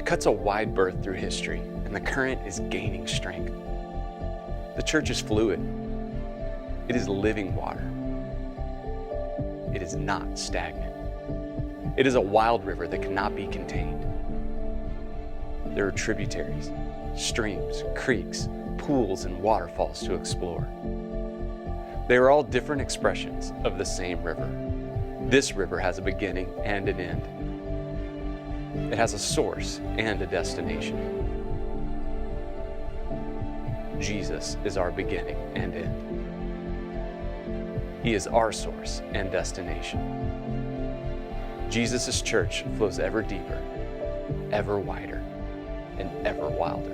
cuts a wide berth through history, and the current is gaining strength. The church is fluid. It is living water. It is not stagnant. It is a wild river that cannot be contained. There are tributaries, streams, creeks, pools, and waterfalls to explore. They are all different expressions of the same river. This river has a beginning and an end. It has a source and a destination. Jesus is our beginning and end. He is our source and destination. Jesus' church flows ever deeper, ever wider, and ever wilder.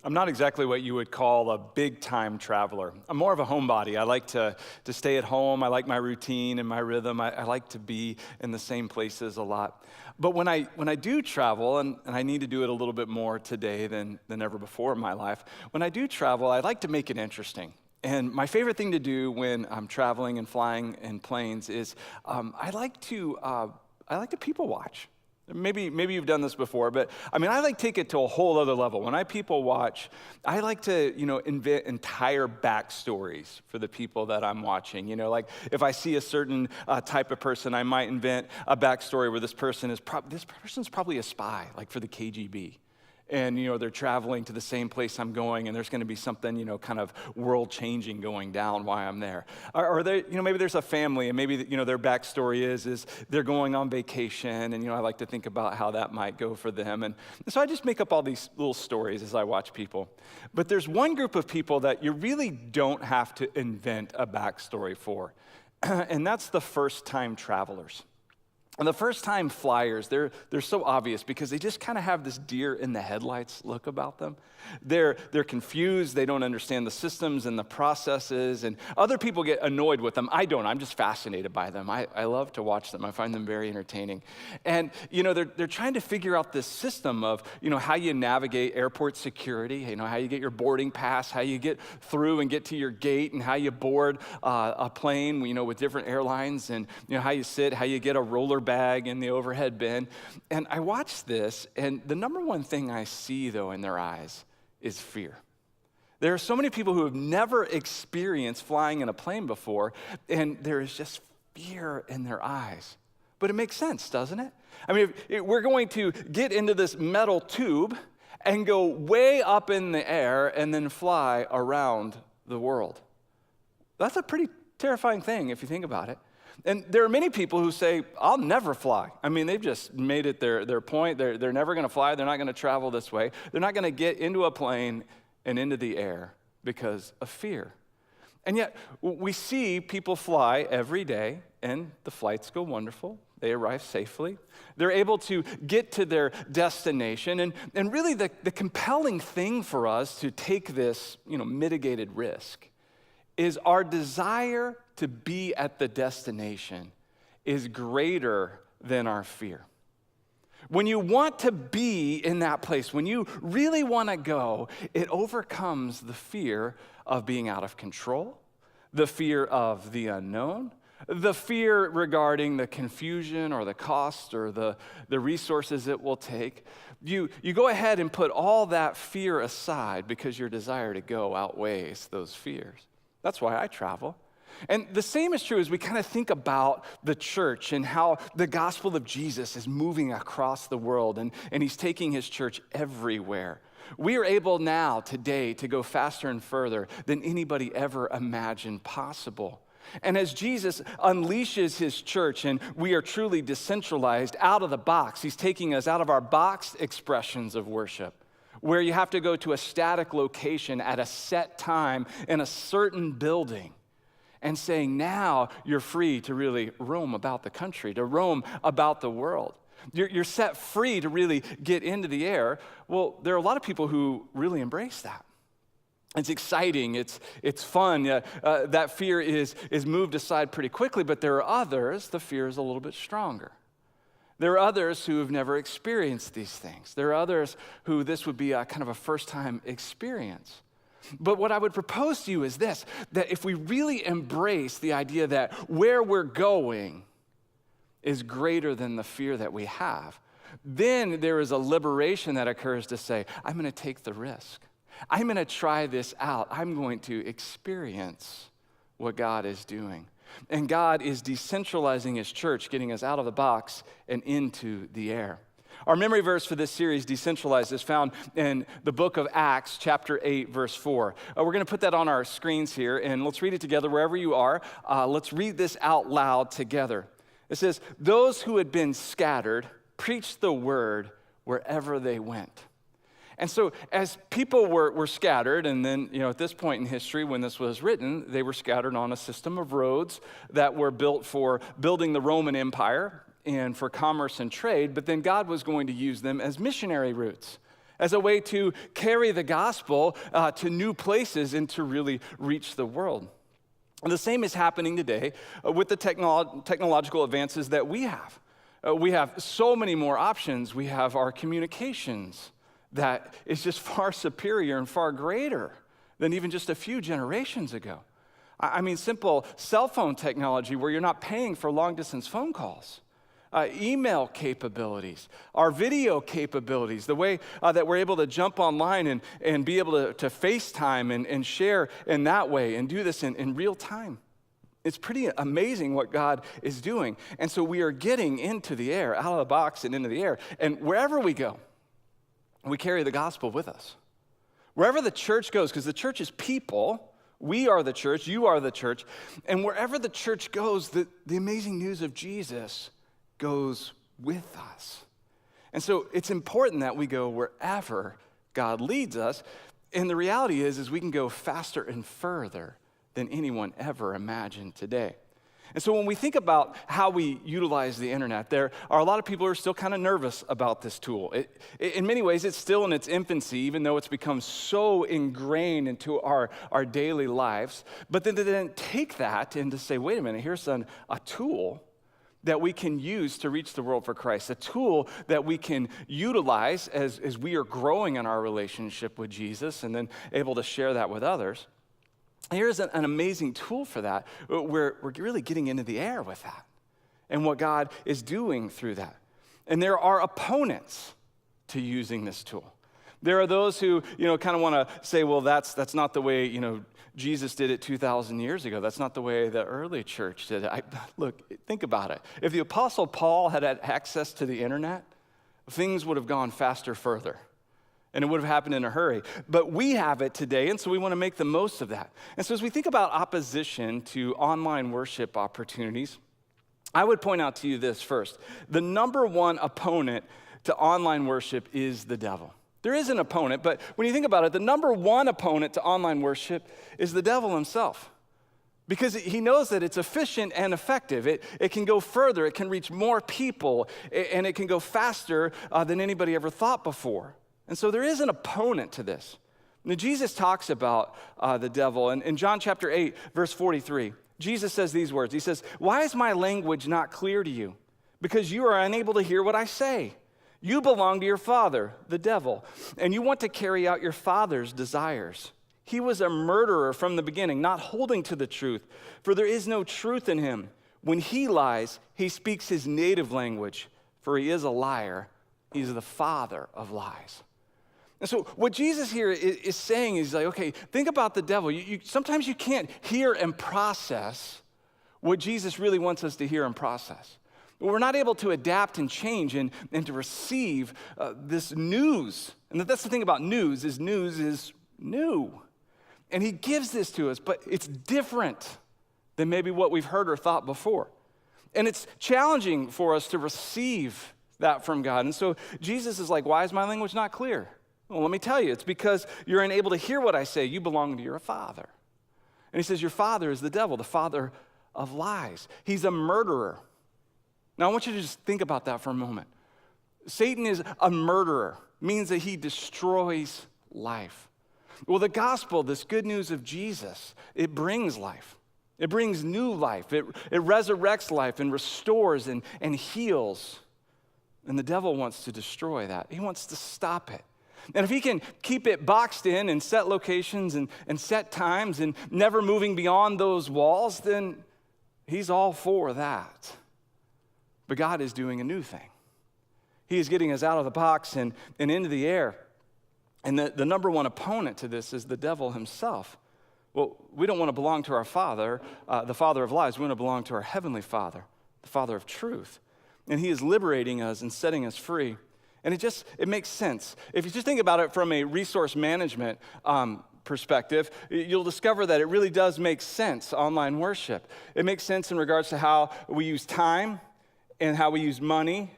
I'm not exactly what you would call a big-time traveler. I'm more of a homebody. I like to stay at home. I like my routine and my rhythm. I like to be in the same places a lot. But when I do travel, and I need to do it a little bit more today than ever before in my life, when I do travel, I like to make it interesting. And my favorite thing to do when I'm traveling and flying in planes is I like to people watch. Maybe you've done this before, but I like to take it to a whole other level. When I people watch, I like to, invent entire backstories for the people that I'm watching. Like if I see a certain type of person, I might invent a backstory where this person's probably a spy, like for the KGB. And, they're traveling to the same place I'm going, and there's going to be something, kind of world-changing going down while I'm there. Or they, maybe there's a family, and maybe, their backstory is they're going on vacation, and, I like to think about how that might go for them. And so I just make up all these little stories as I watch people. But there's one group of people that you really don't have to invent a backstory for, and that's the first-time travelers. And the first-time flyers, they're so obvious because they just kind of have this deer in the headlights look about them. They're confused, they don't understand the systems and the processes, and other people get annoyed with them. I don't, I'm just fascinated by them. I love to watch them. I find them very entertaining. And, they're trying to figure out this system of, how you navigate airport security, how you get your boarding pass, how you get through and get to your gate, and how you board a plane, with different airlines, and, how you sit, how you get a roller bag in the overhead bin. And I watch this, and the number one thing I see, though, in their eyes is fear. There are so many people who have never experienced flying in a plane before, and there is just fear in their eyes. But it makes sense, doesn't it? If we're going to get into this metal tube and go way up in the air and then fly around the world. That's a pretty terrifying thing if you think about it. And there are many people who say, I'll never fly. They've just made it their point. They're never going to fly. They're not going to travel this way. They're not going to get into a plane and into the air because of fear. And yet, we see people fly every day, and the flights go wonderful. They arrive safely. They're able to get to their destination. And really, the compelling thing for us to take this, mitigated risk is our desire to be at the destination is greater than our fear. When you want to be in that place, when you really want to go, it overcomes the fear of being out of control, the fear of the unknown, the fear regarding the confusion or the cost or the resources it will take. You go ahead and put all that fear aside because your desire to go outweighs those fears. That's why I travel. And the same is true as we kind of think about the church and how the gospel of Jesus is moving across the world, and he's taking his church everywhere. We are able now, today, to go faster and further than anybody ever imagined possible. And as Jesus unleashes his church and we are truly decentralized out of the box, he's taking us out of our boxed expressions of worship, where you have to go to a static location at a set time in a certain building, and saying now you're free to really roam about the country, to roam about the world. You're set free to really get into the air. Well, there are a lot of people who really embrace that. It's exciting, it's fun. That fear is moved aside pretty quickly, but there are others, the fear is a little bit stronger. There are others who have never experienced these things. There are others who this would be a kind of a first-time experience. But what I would propose to you is this, that if we really embrace the idea that where we're going is greater than the fear that we have, then there is a liberation that occurs to say, I'm going to take the risk. I'm going to try this out. I'm going to experience what God is doing. And God is decentralizing his church, getting us out of the box and into the air. Our memory verse for this series, Decentralized, is found in the book of Acts, chapter 8, verse 4. We're going to put that on our screens here, and let's read it together wherever you are. Let's read this out loud together. It says, those who had been scattered preached the word wherever they went. And so as people were scattered, and then, at this point in history when this was written, they were scattered on a system of roads that were built for building the Roman Empire and for commerce and trade, but then God was going to use them as missionary routes, as a way to carry the gospel to new places and to really reach the world. And the same is happening today with the technological advances that we have. We have so many more options. We have our communications that is just far superior and far greater than even just a few generations ago. I mean, simple cell phone technology where you're not paying for long-distance phone calls. Email capabilities, our video capabilities, the way that we're able to jump online and be able to FaceTime and share in that way and do this in real time. It's pretty amazing what God is doing. And so we are getting into the air, out of the box and into the air. And wherever we go, we carry the gospel with us. Wherever the church goes, because the church is people, we are the church, you are the church, and wherever the church goes, the amazing news of Jesus goes with us. And so it's important that we go wherever God leads us, and the reality is we can go faster and further than anyone ever imagined today. And so when we think about how we utilize the internet, there are a lot of people who are still kind of nervous about this tool. In many ways, it's still in its infancy, even though it's become so ingrained into our daily lives. But then to take that and to say, wait a minute, here's a tool that we can use to reach the world for Christ, a tool that we can utilize as we are growing in our relationship with Jesus and then able to share that with others. Here's an amazing tool for that. We're really getting into the air with that and what God is doing through that. And there are opponents to using this tool. There are those who, kind of want to say, well, that's not the way, Jesus did it 2,000 years ago. That's not the way the early church did it. Look, think about it. If the Apostle Paul had access to the internet, things would have gone faster, further. And it would have happened in a hurry. But we have it today, and so we want to make the most of that. And so as we think about opposition to online worship opportunities, I would point out to you this first. The number one opponent to online worship is the devil. There is an opponent, but when you think about it, the number one opponent to online worship is the devil himself. Because he knows that it's efficient and effective. It can go further, it can reach more people, and it can go faster than anybody ever thought before. And so there is an opponent to this. Now, Jesus talks about the devil. And in John chapter 8, verse 43, Jesus says these words. He says, "Why is my language not clear to you? Because you are unable to hear what I say. You belong to your father, the devil, and you want to carry out your father's desires. He was a murderer from the beginning, not holding to the truth, for there is no truth in him. When he lies, he speaks his native language, for he is a liar. He's the father of lies." And so what Jesus here is saying is like, okay, think about the devil. Sometimes you can't hear and process what Jesus really wants us to hear and process. We're not able to adapt and change and to receive this news. And that's the thing about news is new. And he gives this to us, but it's different than maybe what we've heard or thought before. And it's challenging for us to receive that from God. And so Jesus is like, why is my language not clear? Well, let me tell you, it's because you're unable to hear what I say. You belong to your father. And he says, your father is the devil, the father of lies. He's a murderer. Now, I want you to just think about that for a moment. Satan is a murderer, means that he destroys life. Well, the gospel, this good news of Jesus, it brings life. It brings new life. It resurrects life and restores and heals. And the devil wants to destroy that. He wants to stop it. And if he can keep it boxed in and set locations and set times and never moving beyond those walls, then he's all for that. But God is doing a new thing. He is getting us out of the box and into the air. And the number one opponent to this is the devil himself. Well, we don't want to belong to our father, the father of lies. We want to belong to our heavenly Father, the Father of truth. And he is liberating us and setting us free. And it makes sense. If you just think about it from a resource management perspective, you'll discover that it really does make sense, online worship. It makes sense in regards to how we use time and how we use money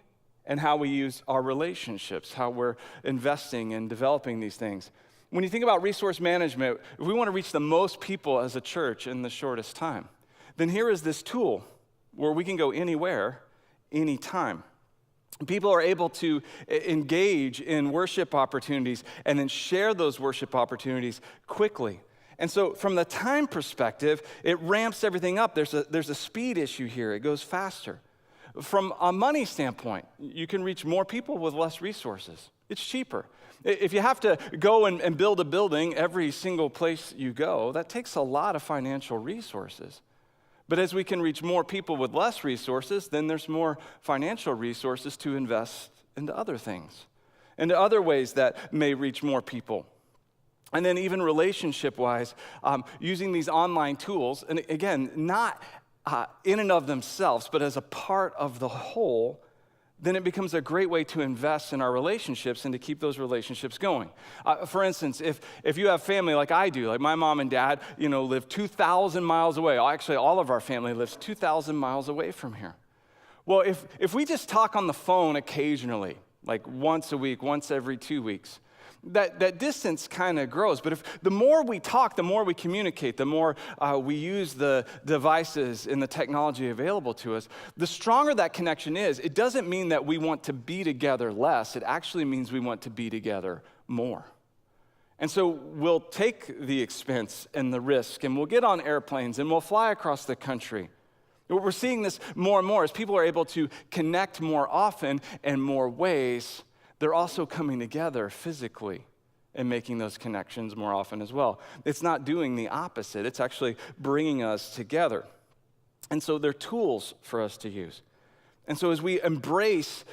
and how we use our relationships, how we're investing and developing these things. When you think about resource management, if we want to reach the most people as a church in the shortest time, then here is this tool where we can go anywhere, anytime. People are able to engage in worship opportunities and then share those worship opportunities quickly. And so from the time perspective, it ramps everything up. There's a speed issue here. It goes faster. From a money standpoint, you can reach more people with less resources. It's cheaper. If you have to go and build a building every single place you go, that takes a lot of financial resources. But as we can reach more people with less resources, then there's more financial resources to invest into other things, into other ways that may reach more people. And then even relationship-wise, using these online tools, and again, not in and of themselves, but as a part of the whole, then it becomes a great way to invest in our relationships and to keep those relationships going. For instance, if you have family like I do, like my mom and dad, live 2,000 miles away. Actually, all of our family lives 2,000 miles away from here. Well, if we just talk on the phone occasionally, like once a week, once every 2 weeks, that distance kind of grows. But if the more we talk, the more we communicate, the more we use the devices and the technology available to us, the stronger that connection is. It doesn't mean that we want to be together less. It actually means we want to be together more. And so we'll take the expense and the risk, and we'll get on airplanes, and we'll fly across the country. We're seeing this more and more as people are able to connect more often and more ways. They're also coming together physically and making those connections more often as well. It's not doing the opposite. It's actually bringing us together. And so they're tools for us to use. And so as we embrace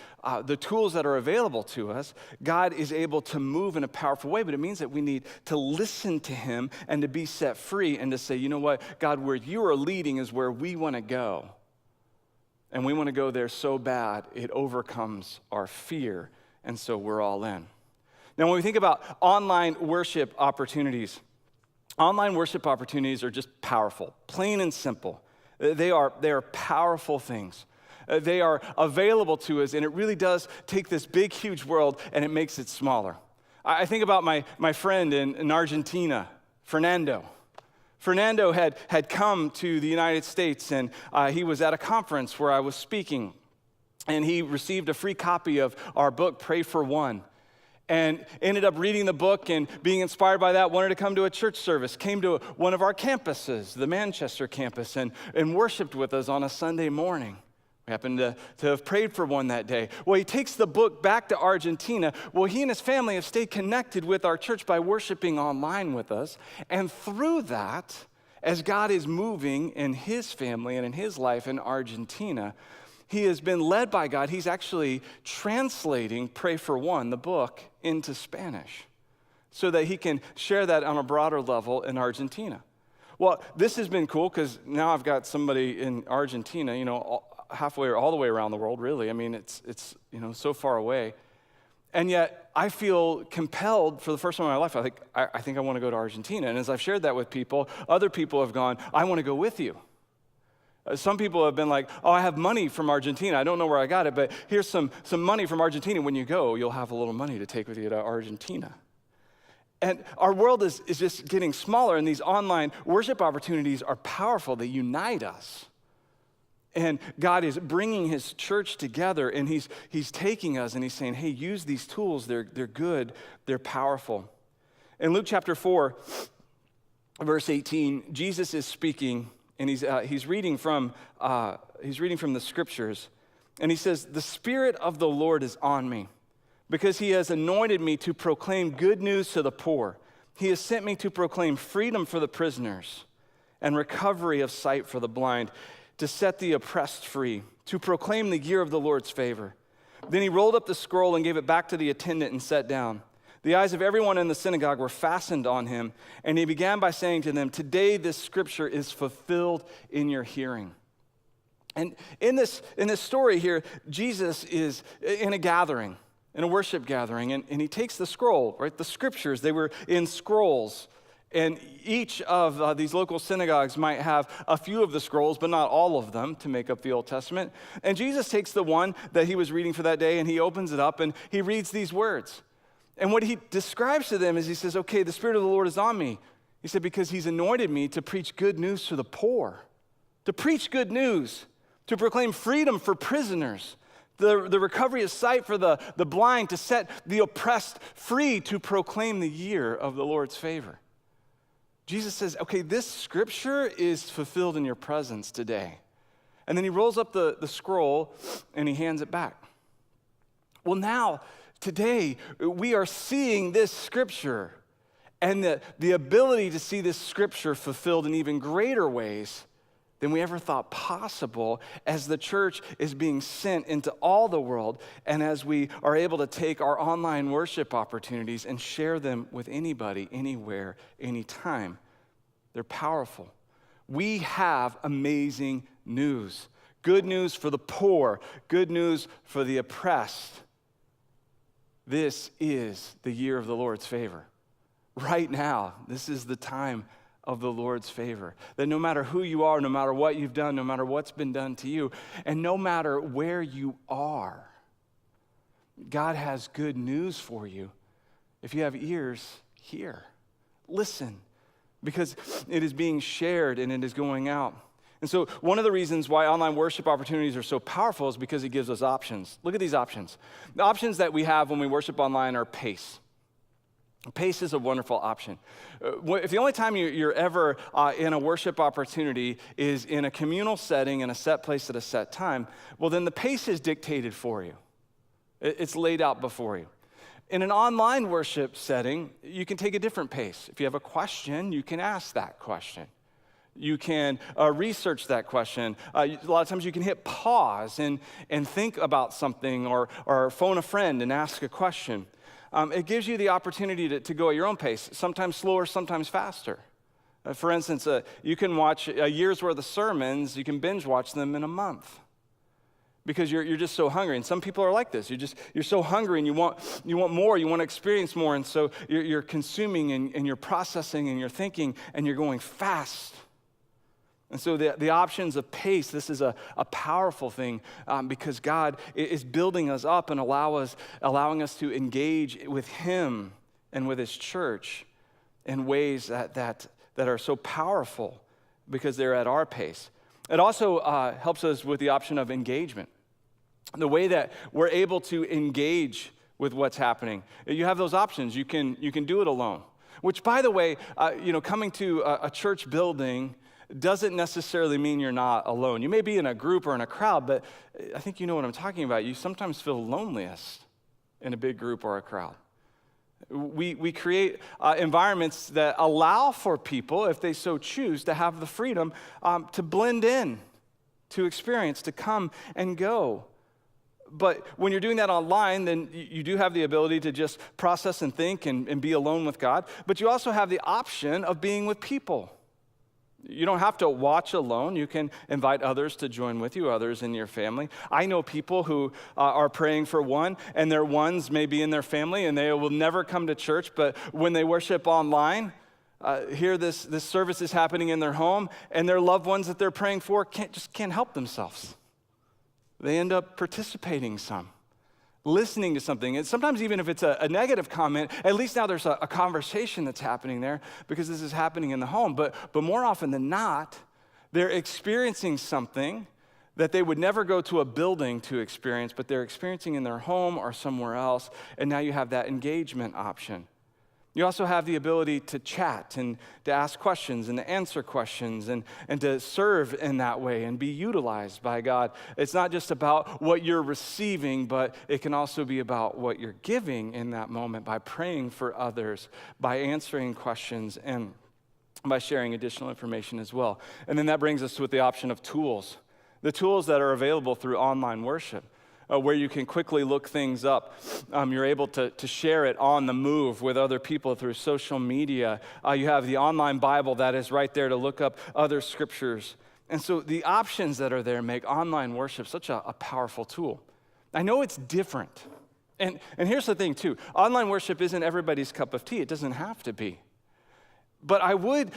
the tools that are available to us, God is able to move in a powerful way, but it means that we need to listen to him and to be set free and to say, you know what, God, where you are leading is where we want to go. And we want to go there so bad, it overcomes our fear. And so we're all in. Now, when we think about online worship opportunities are just powerful, plain and simple. They are powerful things. They are available to us, and it really does take this big, huge world, and it makes it smaller. I think about my friend in Argentina, Fernando. Fernando had come to the United States, and he was at a conference where I was speaking. And he received a free copy of our book, Pray for One, and ended up reading the book and being inspired by that, wanted to come to a church service, came to one of our campuses, the Manchester campus, and worshiped with us on a Sunday morning. We happened to have prayed for one that day. Well, he takes the book back to Argentina. Well, he and his family have stayed connected with our church by worshiping online with us. And through that, as God is moving in his family and in his life in Argentina, he has been led by God. He's actually translating Pray for One, the book, into Spanish so that he can share that on a broader level in Argentina. Well, this has been cool because now I've got somebody in Argentina, halfway or all the way around the world, really. I mean, it's so far away. And yet I feel compelled for the first time in my life. I think I want to go to Argentina. And as I've shared that with people, other people have gone, I want to go with you. Some people have been like, I have money from Argentina. I don't know where I got it, but here's some money from Argentina. When you go, you'll have a little money to take with you to Argentina. And our world is just getting smaller, and these online worship opportunities are powerful. They unite us. And God is bringing his church together, and he's taking us, and he's saying, hey, use these tools. They're good. They're powerful. In Luke chapter 4, verse 18, Jesus is speaking, and he's reading from the scriptures, and he says, "The Spirit of the Lord is on me, because he has anointed me to proclaim good news to the poor. He has sent me to proclaim freedom for the prisoners and recovery of sight for the blind, to set the oppressed free, to proclaim the year of the Lord's favor." Then he rolled up the scroll and gave it back to the attendant and sat down. The eyes of everyone in the synagogue were fastened on him, and he began by saying to them, "Today this scripture is fulfilled in your hearing." And in this story here, Jesus is in a gathering, in a worship gathering, and he takes the scroll, right? The scriptures, they were in scrolls. And each of these local synagogues might have a few of the scrolls, but not all of them, to make up the Old Testament. And Jesus takes the one that he was reading for that day, and he opens it up, and he reads these words. And what he describes to them is he says, okay, the Spirit of the Lord is on me. He said, because he's anointed me to preach good news to the poor, to preach good news, to proclaim freedom for prisoners, the recovery of sight for the blind, to set the oppressed free, to proclaim the year of the Lord's favor. Jesus says, okay, this scripture is fulfilled in your presence today. And then he rolls up the scroll and he hands it back. Well, now, today, we are seeing this scripture and the ability to see this scripture fulfilled in even greater ways than we ever thought possible as the church is being sent into all the world and as we are able to take our online worship opportunities and share them with anybody, anywhere, anytime. They're powerful. We have amazing news. Good news for the poor, good news for the oppressed. This is the year of the Lord's favor. Right now, this is the time of the Lord's favor. That no matter who you are, no matter what you've done, no matter what's been done to you, and no matter where you are, God has good news for you. If you have ears, hear. Listen, because it is being shared and it is going out. And so one of the reasons why online worship opportunities are so powerful is because it gives us options. Look at these options. The options that we have when we worship online are pace. Pace is a wonderful option. If the only time you're ever in a worship opportunity is in a communal setting, in a set place at a set time, well, then the pace is dictated for you. It's laid out before you. In an online worship setting, you can take a different pace. If you have a question, you can ask that question. You can research that question. A lot of times you can hit pause and think about something or phone a friend and ask a question. It gives you the opportunity to go at your own pace, sometimes slower, sometimes faster. For instance, you can watch a year's worth of sermons, you can binge watch them in a month because you're just so hungry. And some people are like this. You're so hungry and you want more, you want to experience more, and so you're consuming and you're processing and you're thinking and you're going fast. And so the options of pace, this is a powerful thing because God is building us up and allowing us to engage with Him and with His church in ways that are so powerful because they're at our pace. It also helps us with the option of engagement, the way that we're able to engage with what's happening. You have those options. You can do it alone, which, by the way, coming to a church building doesn't necessarily mean you're not alone. You may be in a group or in a crowd, but I think you know what I'm talking about. You sometimes feel loneliest in a big group or a crowd. We create environments that allow for people, if they so choose, to have the freedom to blend in, to experience, to come and go. But when you're doing that online, then you do have the ability to just process and think and be alone with God. But you also have the option of being with people. You don't have to watch alone. You can invite others to join with you, others in your family. I know people who are praying for one, and their ones may be in their family, and they will never come to church, but when they worship online, here this service is happening in their home, and their loved ones that they're praying for can't help themselves. They end up participating some, listening to something. And sometimes even if it's a negative comment, at least now there's a conversation that's happening there because this is happening in the home. But more often than not, they're experiencing something that they would never go to a building to experience, but they're experiencing in their home or somewhere else. And now you have that engagement option. You also have the ability to chat and to ask questions and to answer questions and to serve in that way and be utilized by God. It's not just about what you're receiving, but it can also be about what you're giving in that moment by praying for others, by answering questions, and by sharing additional information as well. And then that brings us with the option of tools. The tools that are available through online worship. Where you can quickly look things up. You're able to share it on the move with other people through social media. You have the online Bible that is right there to look up other scriptures. And so the options that are there make online worship such a powerful tool. I know it's different. And here's the thing too. Online worship isn't everybody's cup of tea. It doesn't have to be. But I would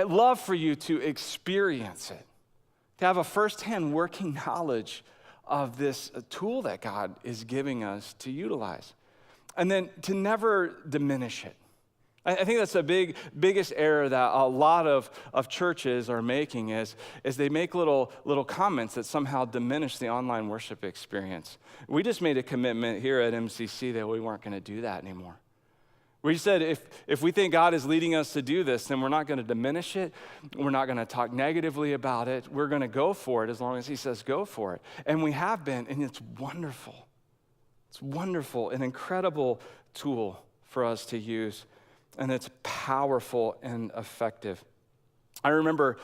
love for you to experience it, to have a firsthand working knowledge of this tool that God is giving us to utilize. And then to never diminish it. I think that's the biggest error that a lot of churches are making is they make little comments that somehow diminish the online worship experience. We just made a commitment here at MCC that we weren't going to do that anymore. We said if we think God is leading us to do this, then we're not going to diminish it. We're not going to talk negatively about it. We're going to go for it as long as he says go for it. And we have been, and it's wonderful. It's wonderful, an incredible tool for us to use, and it's powerful and effective. I remember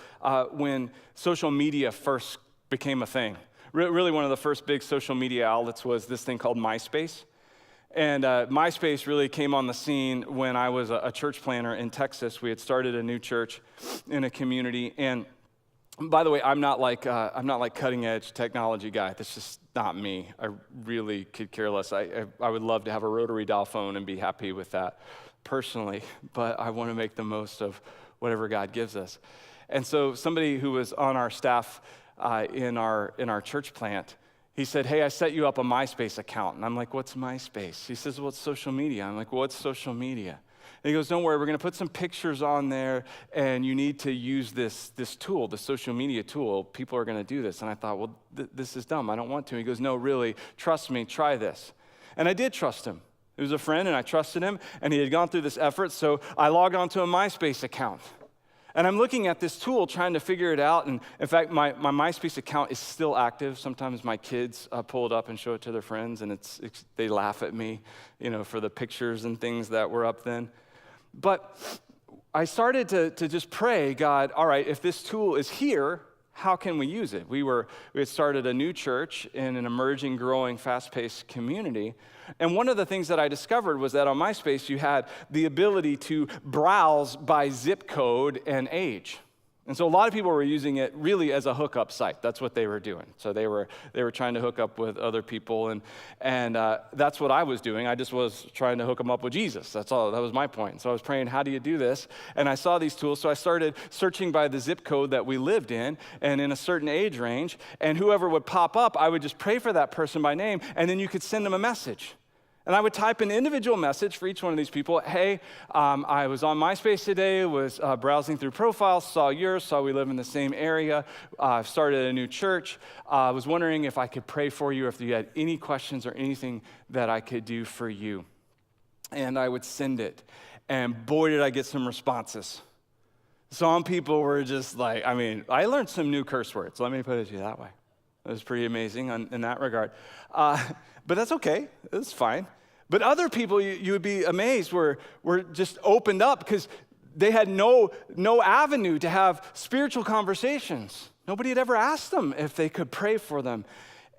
when social media first became a thing. Really one of the first big social media outlets was this thing called MySpace. And MySpace really came on the scene when I was a church planner in Texas. We had started a new church in a community. And by the way, I'm not like cutting edge technology guy. That's just not me. I really could care less. I would love to have a rotary dial phone and be happy with that personally, but I want to make the most of whatever God gives us. And so somebody who was on our staff in our church plant, he said, hey, I set you up a MySpace account. And I'm like, what's MySpace? He says, well, it's social media. I'm like, well, what's social media? And he goes, don't worry, we're going to put some pictures on there, and you need to use this tool, the social media tool. People are going to do this. And I thought, well, this is dumb. I don't want to. He goes, no, really, trust me, try this. And I did trust him. He was a friend, and I trusted him, and he had gone through this effort, so I logged onto a MySpace account. And I'm looking at this tool, trying to figure it out. And in fact, my MySpace account is still active. Sometimes my kids pull it up and show it to their friends, and they laugh at me, for the pictures and things that were up then. But I started to just pray, God, all right, if this tool is here, how can we use it? We had started a new church in an emerging, growing, fast-paced community. And one of the things that I discovered was that on MySpace, you had the ability to browse by zip code and age. And so a lot of people were using it really as a hookup site. That's what they were doing. So they were trying to hook up with other people, and that's what I was doing. I just was trying to hook them up with Jesus. That's all. That was my point. So I was praying, how do you do this? And I saw these tools, so I started searching by the zip code that we lived in and in a certain age range, and whoever would pop up, I would just pray for that person by name, and then you could send them a message. And I would type an individual message for each one of these people. Hey, I was on MySpace today, was browsing through profiles, saw yours, saw we live in the same area. I've started a new church. I was wondering if I could pray for you, if you had any questions or anything that I could do for you. And I would send it. And boy, did I get some responses. Some people were just like, I learned some new curse words. Let me put it to you that way. It was pretty amazing in that regard. But that's okay. It's fine. But other people, you would be amazed, were just opened up because they had no avenue to have spiritual conversations. Nobody had ever asked them if they could pray for them.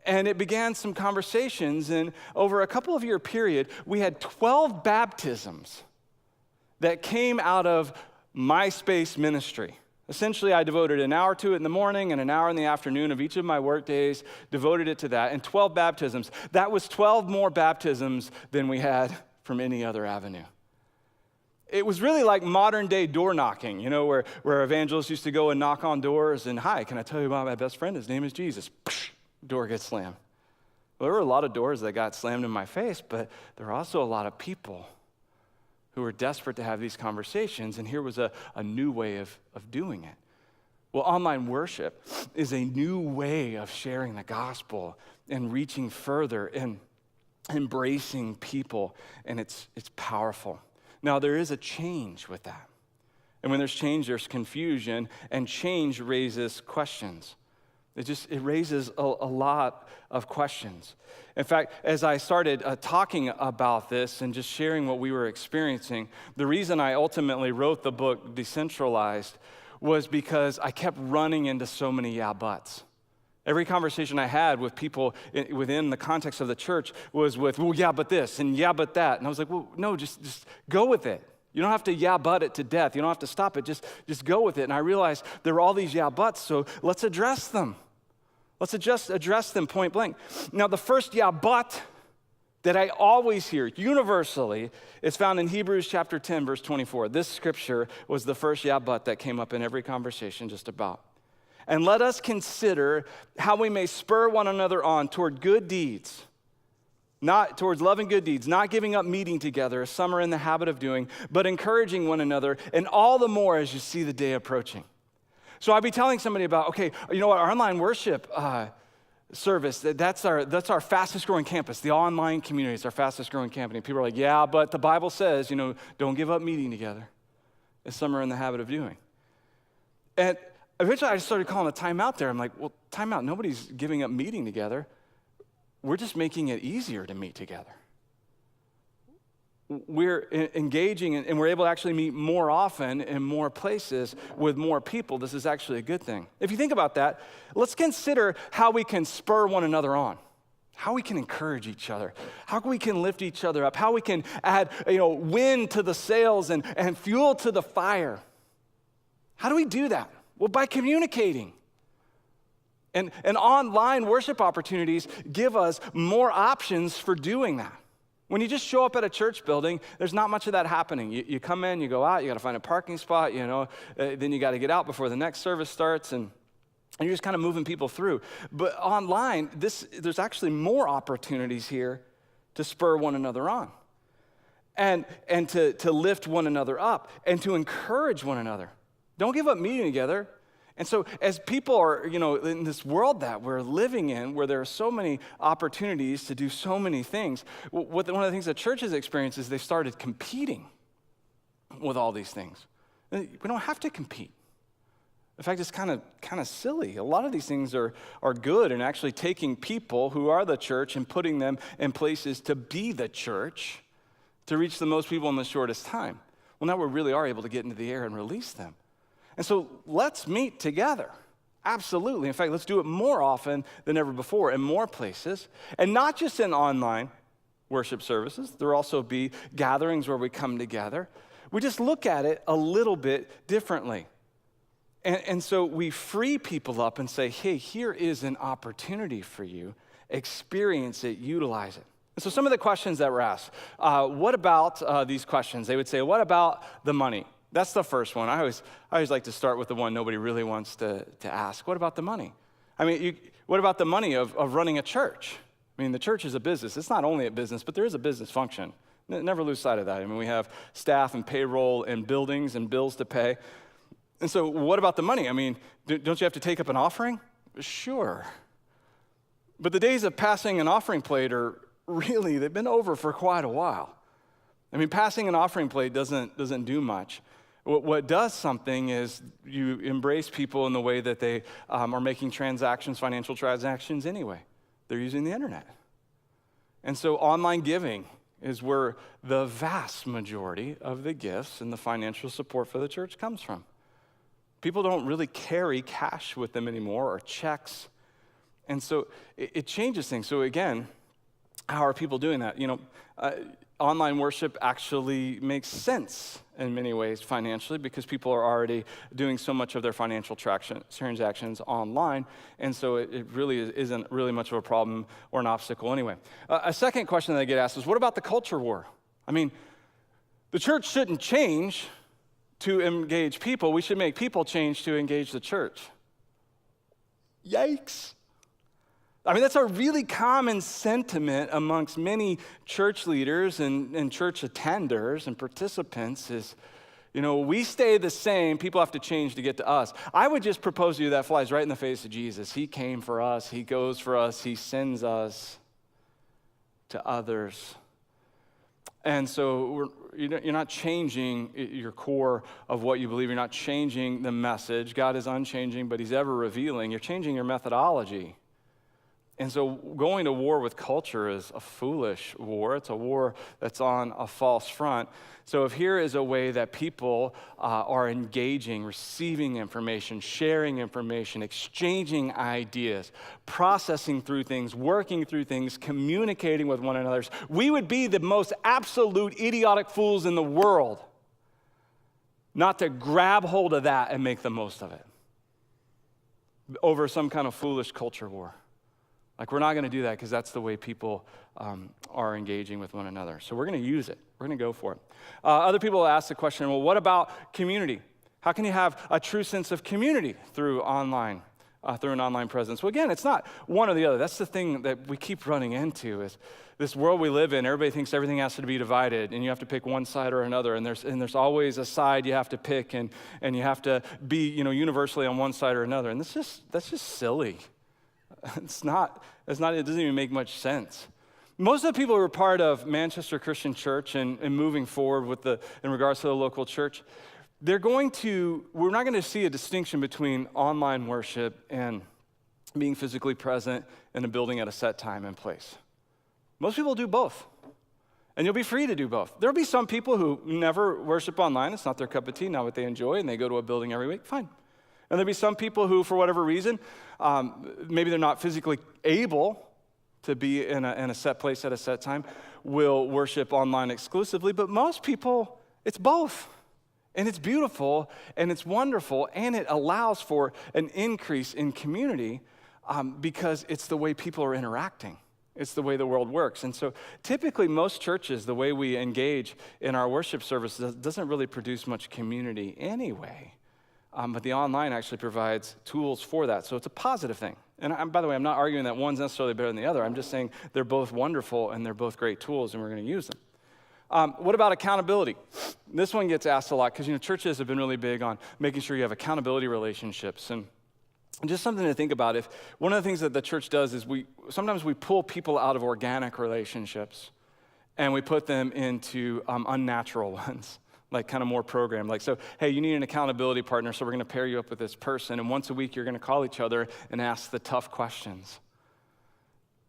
And it began some conversations, and over a couple of year period, we had 12 baptisms that came out of MySpace ministry. Essentially, I devoted an hour to it in the morning and an hour in the afternoon of each of my work days, devoted it to that, and 12 baptisms. That was 12 more baptisms than we had from any other avenue. It was really like modern day door knocking, where evangelists used to go and knock on doors and, hi, can I tell you about my best friend? His name is Jesus. Psh, door gets slammed. Well, there were a lot of doors that got slammed in my face, but there were also a lot of people who were desperate to have these conversations, and here was a new way of doing it. Well, online worship is a new way of sharing the gospel and reaching further and embracing people, and it's powerful. Now, there is a change with that. And when there's change, there's confusion, and change raises questions. It raises a lot of questions. In fact, as I started talking about this and just sharing what we were experiencing, the reason I ultimately wrote the book Decentralized was because I kept running into so many yeah buts. Every conversation I had with people within the context of the church was with, well, yeah, but this, and yeah, but that. And I was like, well, no, just go with it. You don't have to yeah, but it to death. You don't have to stop it. Just go with it. And I realized there were all these yeah, buts, so let's address them. Let's just address them point blank. Now, the first yeah, but that I always hear universally is found in Hebrews chapter 10, verse 24. This scripture was the first yeah, but that came up in every conversation just about. And let us consider how we may spur one another on toward good deeds, not towards loving good deeds, not giving up meeting together, as some are in the habit of doing, but encouraging one another, and all the more as you see the day approaching. So I'd be telling somebody about, okay, you know what, our online worship service, that's our fastest growing campus. The online community is our fastest growing campus. People are like, yeah, but the Bible says, don't give up meeting together, as some are in the habit of doing. And eventually I just started calling a timeout there. I'm like, well, timeout, nobody's giving up meeting together. We're just making it easier to meet together. We're engaging and we're able to actually meet more often in more places with more people. This is actually a good thing. If you think about that, let's consider how we can spur one another on, how we can encourage each other, how we can lift each other up, how we can add wind to the sails and fuel to the fire. How do we do that? Well, by communicating. And online worship opportunities give us more options for doing that. When you just show up at a church building, there's not much of that happening. You come in, you go out, you got to find a parking spot, then you got to get out before the next service starts, and you're just kind of moving people through. But online, there's actually more opportunities here to spur one another on and to lift one another up and to encourage one another. Don't give up meeting together. And so as people are, in this world that we're living in, where there are so many opportunities to do so many things, one of the things that churches experience is they started competing with all these things. We don't have to compete. In fact, it's kind of silly. A lot of these things are good and actually taking people who are the church and putting them in places to be the church to reach the most people in the shortest time. Well, now we really are able to get into the air and release them. And so let's meet together. Absolutely. In fact, let's do it more often than ever before in more places. And not just in online worship services. There will also be gatherings where we come together. We just look at it a little bit differently. And so we free people up and say, hey, here is an opportunity for you. Experience it, utilize it. And so some of the questions that were asked, what about these questions? They would say, what about the money? That's the first one. I always like to start with the one nobody really wants to ask. What about the money? I mean, what about the money of running a church? I mean, the church is a business. It's not only a business, but there is a business function. Never lose sight of that. I mean, we have staff and payroll and buildings and bills to pay. And so what about the money? I mean, don't you have to take up an offering? Sure. But the days of passing an offering plate they've been over for quite a while. I mean, passing an offering plate doesn't do much. What does something is you embrace people in the way that they are making financial transactions anyway. They're using the internet. And so online giving is where the vast majority of the gifts and the financial support for the church comes from. People don't really carry cash with them anymore or checks. And so it changes things. So again, how are people doing that? Online worship actually makes sense in many ways financially because people are already doing so much of their financial transactions online, and so it really isn't really much of a problem or an obstacle anyway. A second question that I get asked is, what about the culture war? I mean, the church shouldn't change to engage people. We should make people change to engage the church. Yikes. I mean, that's a really common sentiment amongst many church leaders and church attenders and participants is, we stay the same, people have to change to get to us. I would just propose to you that flies right in the face of Jesus. He came for us, he goes for us, he sends us to others. And so you're not changing your core of what you believe. You're not changing the message. God is unchanging, but he's ever revealing. You're changing your methodology. And so going to war with culture is a foolish war. It's a war that's on a false front. So if here is a way that people are engaging, receiving information, sharing information, exchanging ideas, processing through things, working through things, communicating with one another, we would be the most absolute idiotic fools in the world not to grab hold of that and make the most of it over some kind of foolish culture war. Like, we're not going to do that because that's the way people are engaging with one another. So we're going to use it. We're going to go for it. Other people ask the question, well, what about community? How can you have a true sense of community through an online presence? Well, again, it's not one or the other. That's the thing that we keep running into is this world we live in. Everybody thinks everything has to be divided, and you have to pick one side or another. And there's always a side you have to pick, and you have to be universally on one side or another. And that's just silly. It doesn't even make much sense. Most of the people who are part of Manchester Christian Church and moving forward in regards to the local church, we're not going to see a distinction between online worship and being physically present in a building at a set time and place. Most people do both. And you'll be free to do both. There'll be some people who never worship online. It's not their cup of tea, not what they enjoy, and they go to a building every week. Fine. And there'll be some people who, for whatever reason, maybe they're not physically able to be in a set place at a set time, will worship online exclusively. But most people, it's both. And it's beautiful, and it's wonderful, and it allows for an increase in community because it's the way people are interacting. It's the way the world works. And so typically most churches, the way we engage in our worship service doesn't really produce much community anyway. But the online actually provides tools for that. So it's a positive thing. And by the way, I'm not arguing that one's necessarily better than the other. I'm just saying they're both wonderful and they're both great tools and we're going to use them. What about accountability? This one gets asked a lot because churches have been really big on making sure you have accountability relationships. And just something to think about. If one of the things that the church does is sometimes we pull people out of organic relationships and we put them into unnatural ones. Like kind of more programmed. Like, so, hey, you need an accountability partner, so we're going to pair you up with this person, and once a week you're going to call each other and ask the tough questions.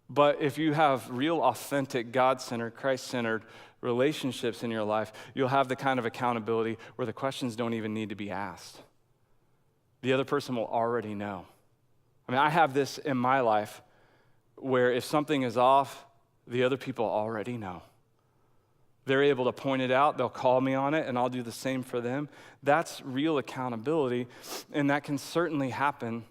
But if you have real, authentic, God-centered, Christ-centered relationships in your life, you'll have the kind of accountability where the questions don't even need to be asked. The other person will already know. I mean, I have this in my life where if something is off, the other people already know. They're able to point it out, they'll call me on it, and I'll do the same for them. That's real accountability, and that can certainly happen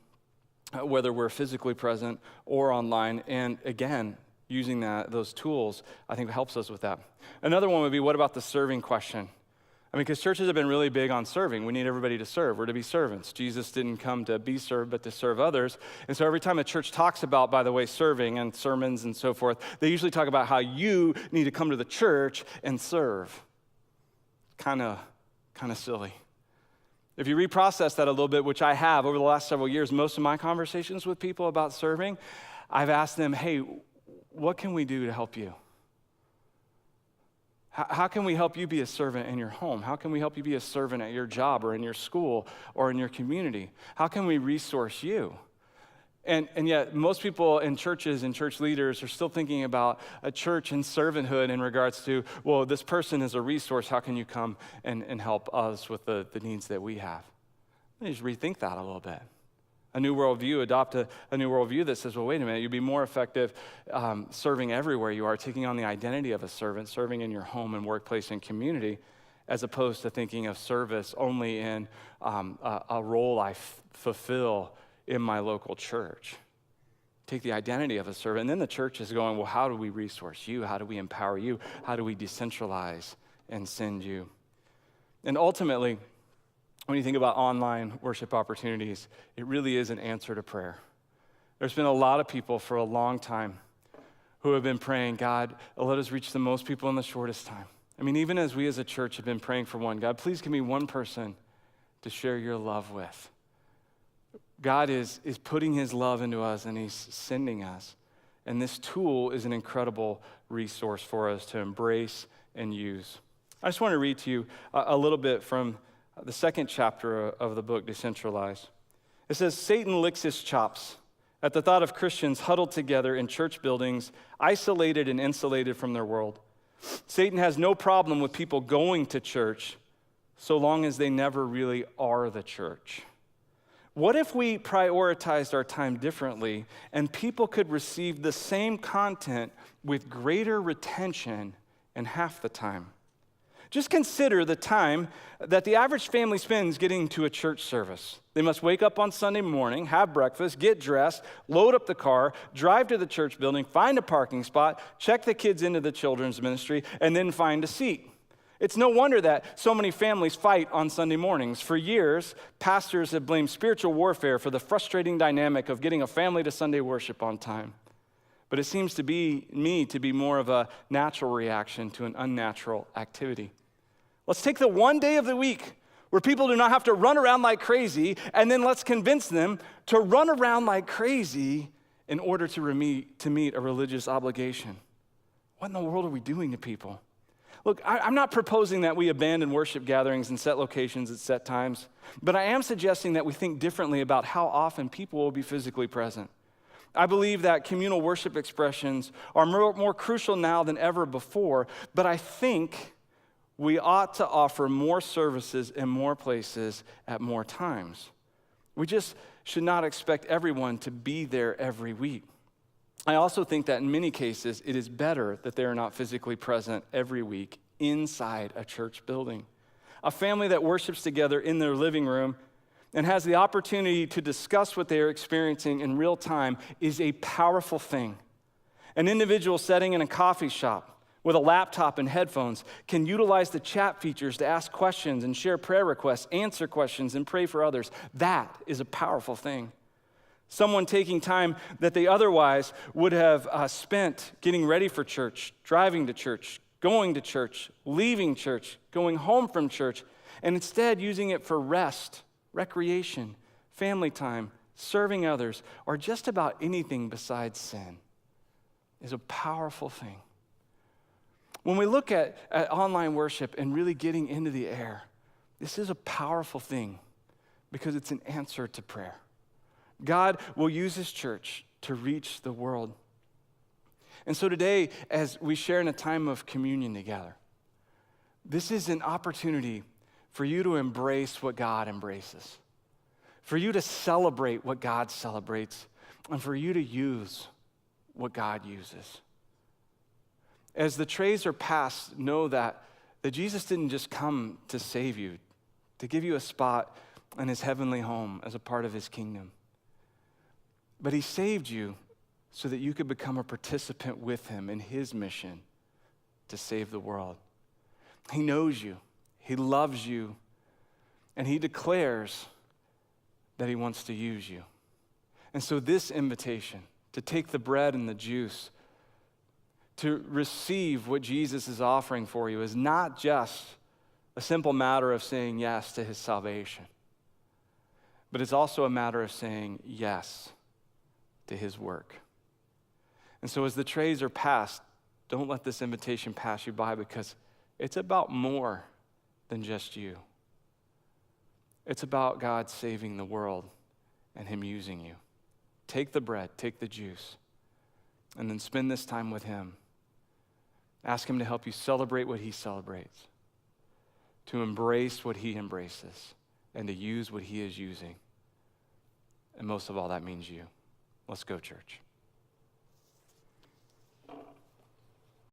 whether we're physically present or online. And again, using those tools, I think helps us with that. Another one would be, what about the serving question? I mean, because churches have been really big on serving. We need everybody to serve. We're to be servants. Jesus didn't come to be served, but to serve others. And so every time a church talks about, by the way, serving and sermons and so forth, they usually talk about how you need to come to the church and serve. Kind of silly. If you reprocess that a little bit, which I have over the last several years, most of my conversations with people about serving, I've asked them, hey, what can we do to help you? How can we help you be a servant in your home? How can we help you be a servant at your job or in your school or in your community? How can we resource you? And yet most people in churches and church leaders are still thinking about a church and servanthood in regards to, well, this person is a resource. How can you come and help us with the needs that we have? Let me just rethink that a little bit. A new worldview, adopt a new worldview that says, well, wait a minute, you'd be more effective serving everywhere you are, taking on the identity of a servant, serving in your home and workplace and community, as opposed to thinking of service only in a role I fulfill in my local church. Take the identity of a servant. And then the church is going, well, how do we resource you? How do we empower you? How do we decentralize and send you? And ultimately, when you think about online worship opportunities, it really is an answer to prayer. There's been a lot of people for a long time who have been praying, God, let us reach the most people in the shortest time. I mean, even as we as a church have been praying for one, God, please give me one person to share your love with. God is putting his love into us and he's sending us. And this tool is an incredible resource for us to embrace and use. I just want to read to you a little bit from the second chapter of the book, Decentralized. It says, Satan licks his chops at the thought of Christians huddled together in church buildings, isolated and insulated from their world. Satan has no problem with people going to church so long as they never really are the church. What if we prioritized our time differently and people could receive the same content with greater retention in half the time? Just consider the time that the average family spends getting to a church service. They must wake up on Sunday morning, have breakfast, get dressed, load up the car, drive to the church building, find a parking spot, check the kids into the children's ministry, and then find a seat. It's no wonder that so many families fight on Sunday mornings. For years, pastors have blamed spiritual warfare for the frustrating dynamic of getting a family to Sunday worship on time. But it seems to be more of a natural reaction to an unnatural activity. Let's take the one day of the week where people do not have to run around like crazy, and then let's convince them to run around like crazy in order to meet a religious obligation. What in the world are we doing to people? Look, I'm not proposing that we abandon worship gatherings and set locations at set times, but I am suggesting that we think differently about how often people will be physically present. I believe that communal worship expressions are more crucial now than ever before, but I think we ought to offer more services in more places at more times. We just should not expect everyone to be there every week. I also think that in many cases, it is better that they are not physically present every week inside a church building. A family that worships together in their living room and has the opportunity to discuss what they are experiencing in real time is a powerful thing. An individual sitting in a coffee shop with a laptop and headphones can utilize the chat features to ask questions and share prayer requests, answer questions, and pray for others. That is a powerful thing. Someone taking time that they otherwise would have spent getting ready for church, driving to church, going to church, leaving church, going home from church, and instead using it for rest, recreation, family time, serving others, or just about anything besides sin is a powerful thing. When we look at online worship and really getting into the air, this is a powerful thing because it's an answer to prayer. God will use his church to reach the world. And so today, as we share in a time of communion together, this is an opportunity for you to embrace what God embraces, for you to celebrate what God celebrates, and for you to use what God uses. As the trays are passed, know that Jesus didn't just come to save you, to give you a spot in his heavenly home as a part of his kingdom. But he saved you so that you could become a participant with him in his mission to save the world. He knows you, he loves you, and he declares that he wants to use you. And so this invitation to take the bread and the juice, to receive what Jesus is offering for you, is not just a simple matter of saying yes to his salvation, but it's also a matter of saying yes to his work. And so as the trays are passed, don't let this invitation pass you by, because it's about more than just you. It's about God saving the world and him using you. Take the bread, take the juice, and then spend this time with him. Ask him to help you celebrate what he celebrates, to embrace what he embraces, and to use what he is using. And most of all, that means you. Let's go, church.